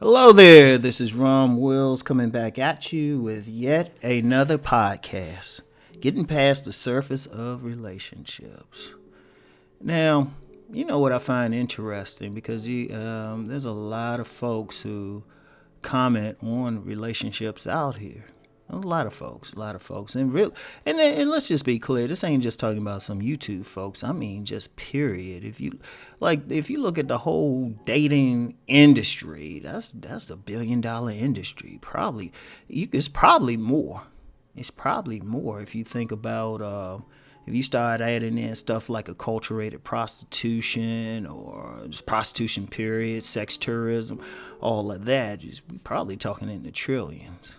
Hello there, this is Rom Wills coming back at you with yet another podcast, getting past the surface of relationships. Now, you know what I find interesting because there's a lot of folks who comment on relationships out here. A lot of folks, and let's just be clear. This ain't just talking about some YouTube folks. I mean, just period. If you look at the whole dating industry, that's $1 billion industry. It's probably more. It's probably more if you think about if you start adding in stuff like acculturated prostitution or just prostitution period, sex tourism, all of that. We're probably talking in the trillions.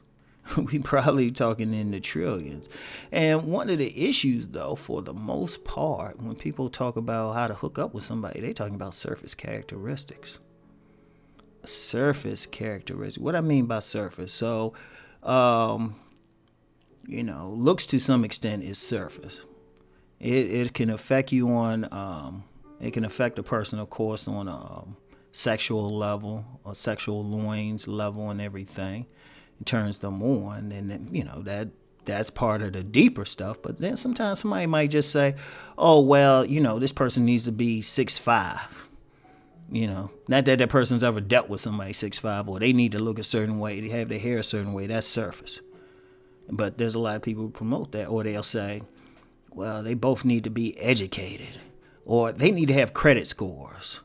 We probably talking in the trillions. And one of the issues, though, for the most part, when people talk about how to hook up with somebody, they talking about surface characteristics. Surface characteristics. What I mean by surface, so, looks to some extent is surface. It can affect you on, it can affect a person, of course, on a sexual level, or sexual loins level and everything. Turns them on, and that's part of the deeper stuff. But then sometimes somebody might just say, oh well, this person needs to be 6'5". Not that person's ever dealt with somebody 6'5", or they need to look a certain way, they have their hair a certain way. That's surface. But there's a lot of people who promote that, or they'll say, well, they both need to be educated, or they need to have credit scores.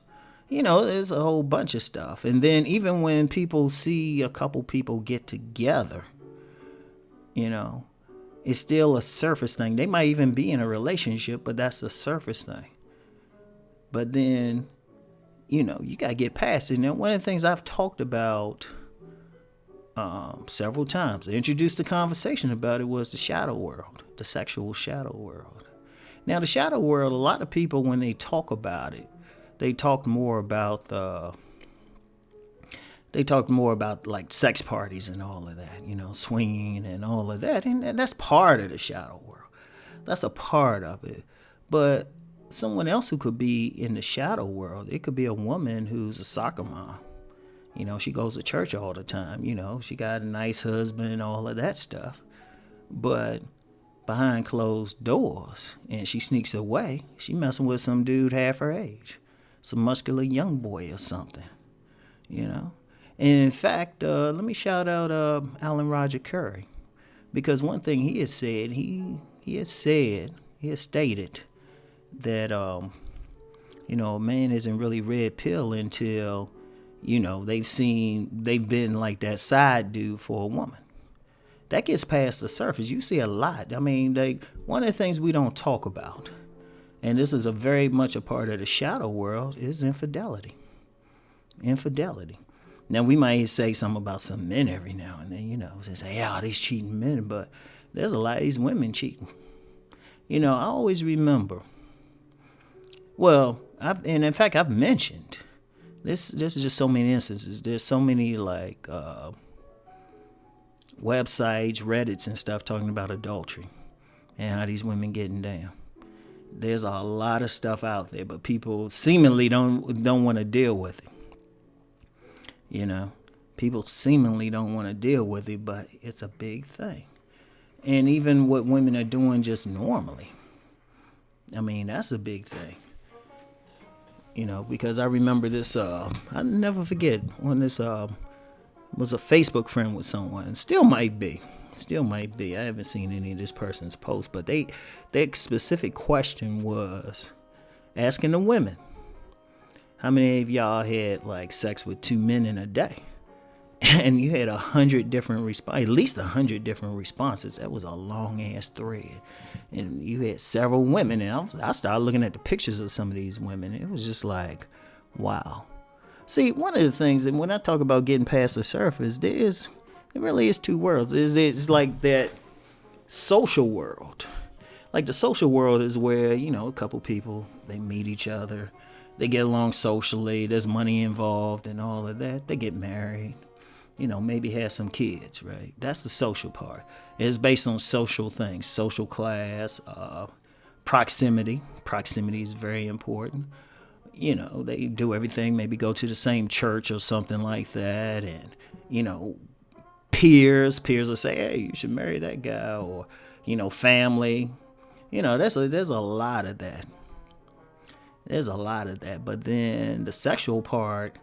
There's a whole bunch of stuff. And then even when people see a couple people get together, it's still a surface thing. They might even be in a relationship, but that's a surface thing. But then, you got to get past it. Now, one of the things I've talked about several times, I introduced the conversation about it, was the shadow world, the sexual shadow world. Now, the shadow world, a lot of people, when they talk about it, they talked more about like sex parties and all of that, swinging and all of that. And that's part of the shadow world. That's a part of it. But someone else who could be in the shadow world, it could be a woman who's a soccer mom. She goes to church all the time. She got a nice husband, all of that stuff. But behind closed doors, and she sneaks away, she messing with some dude half her age. Some muscular young boy or something, And in fact, let me shout out Alan Roger Curry, because one thing he has said, he has stated that a man isn't really red pill until they've been like that side dude for a woman. That gets past the surface. You see a lot. I mean, one of the things we don't talk about, and this is a very much a part of the shadow world, is infidelity. Infidelity. Now, we might say something about some men every now and then, they say, yeah, these cheating men, but there's a lot of these women cheating. I always remember, I've mentioned, this is just so many instances. There's so many, websites, Reddits and stuff talking about adultery and how these women getting down. There's a lot of stuff out there, but people seemingly don't want to deal with it. People seemingly don't want to deal with it, but it's a big thing. And even what women are doing just normally, I mean, that's a big thing. Because I remember this, I'll never forget when this was a Facebook friend with someone, and still might be. I haven't seen any of this person's posts, but their specific question was asking the women, how many of y'all had like sex with 2 men in a day? And you had 100 different at least 100 different responses. That was a long ass thread. And you had several women, and I started looking at the pictures of some of these women. It was just like, wow. See, one of the things, and when I talk about getting past the surface, there really is two worlds. It's like that social world. Like the social world is where, a couple people, they meet each other, they get along socially, there's money involved and all of that. They get married, maybe have some kids, right? That's the social part. It's based on social things, social class, proximity. Proximity is very important. they do everything, maybe go to the same church or something like that. And, peers will say, hey, you should marry that guy, or, family. There's a lot of that. There's a lot of that. But then the sexual part,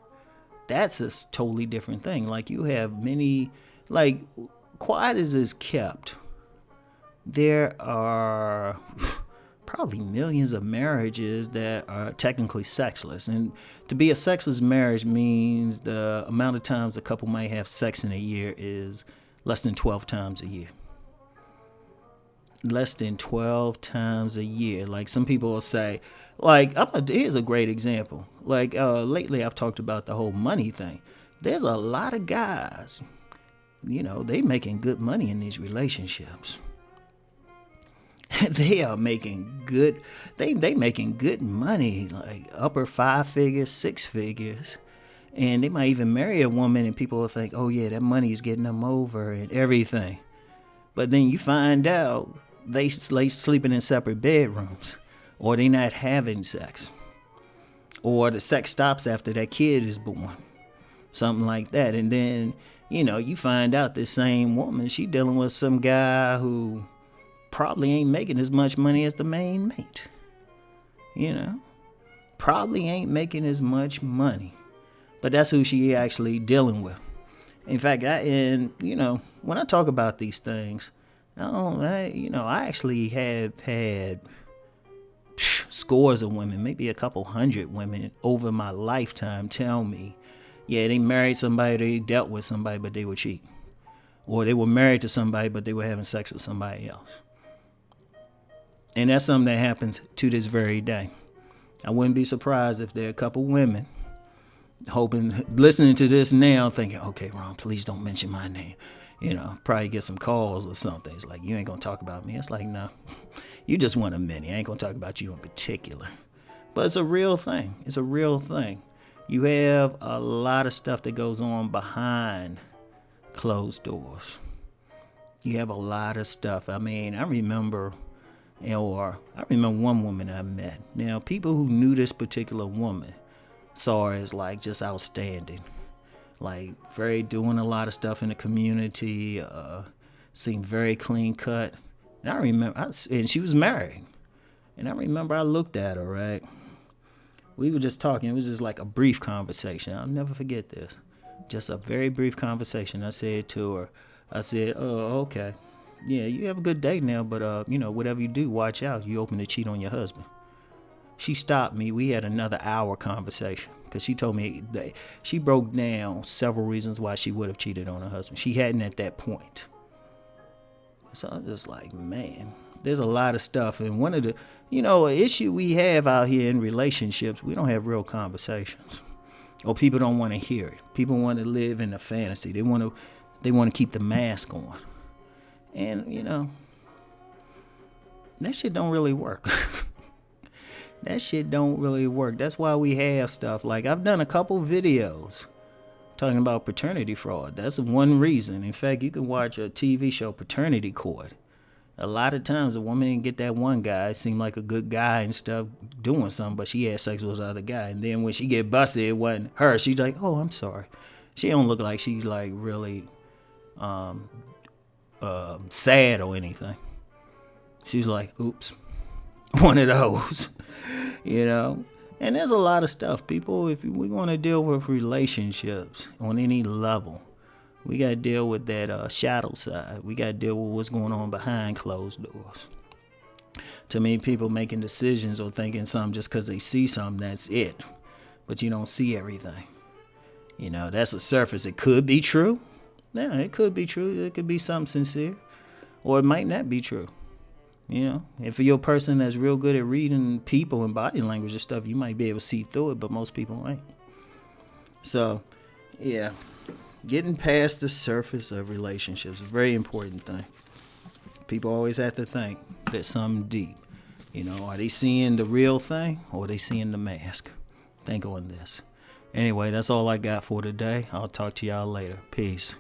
that's a totally different thing. Like, you have many, like, quiet as is kept, there are probably millions of marriages that are technically sexless. And to be a sexless marriage means the amount of times a couple might have sex in a year is less than 12 times a year. Less than 12 times a year. Like, some people will say, like, here's a great example. Like, lately I've talked about the whole money thing. There's a lot of guys, they making good money in these relationships. They are making good, they making good money, like upper 5 figures, 6 figures. And they might even marry a woman and people will think, oh yeah, that money is getting them over and everything. But then you find out they sleeping in separate bedrooms, or they not having sex, or the sex stops after that kid is born, something like that. And then, you find out this same woman, she dealing with some guy who probably ain't making as much money as the main mate. Probably ain't making as much money, but that's who she actually dealing with. In fact, when I talk about these things, I actually have had scores of women, maybe a couple hundred women over my lifetime tell me, yeah, they married somebody, they dealt with somebody, but they were cheating. Or they were married to somebody, but they were having sex with somebody else. And that's something that happens to this very day. I wouldn't be surprised if there are a couple women listening to this now thinking, okay, Ron, please don't mention my name. Probably get some calls or something. It's like, you ain't going to talk about me. It's like, no, you just want a minute. I ain't going to talk about you in particular. But it's a real thing. It's a real thing. You have a lot of stuff that goes on behind closed doors. You have a lot of stuff. I mean, I remember one woman I met. Now, people who knew this particular woman saw her as like just outstanding. Like, doing a lot of stuff in the community, seemed very clean cut. And I remember, and she was married. And I remember I looked at her, right? We were just talking. It was just like a brief conversation. I'll never forget this. Just a very brief conversation. I said to her, oh, okay. Yeah, you have a good day now, but, whatever you do, watch out. You open to cheat on your husband. She stopped me. We had another hour conversation because she told me that she broke down several reasons why she would have cheated on her husband. She hadn't at that point. So I was just like, man, there's a lot of stuff. And one of the, an issue we have out here in relationships, we don't have real conversations. Or people don't want to hear it. People want to live in a fantasy. They want to keep the mask on. And, that shit don't really work. That shit don't really work. That's why we have stuff like, I've done a couple videos talking about paternity fraud. That's one reason. In fact, you can watch a TV show, Paternity Court. A lot of times a woman didn't get that one guy, seemed like a good guy and stuff, doing something, but she had sex with the other guy. And then when she get busted, it wasn't her. She's like, oh, I'm sorry. She don't look like she's like really sad or anything. She's like, oops, one of those. And there's a lot of stuff, people. If we want to deal with relationships on any level, we got to deal with that shadow side. We got to deal with what's going on behind closed doors. Too many people making decisions or thinking something just because they see something, that's it. But you don't see everything. That's a surface. It could be true. Yeah, it could be true. It could be something sincere. Or it might not be true. If you're a person that's real good at reading people and body language and stuff, you might be able to see through it, but most people ain't. So, yeah, getting past the surface of relationships is a very important thing. People always have to think there's something deep. Are they seeing the real thing or are they seeing the mask? Think on this. Anyway, that's all I got for today. I'll talk to y'all later. Peace.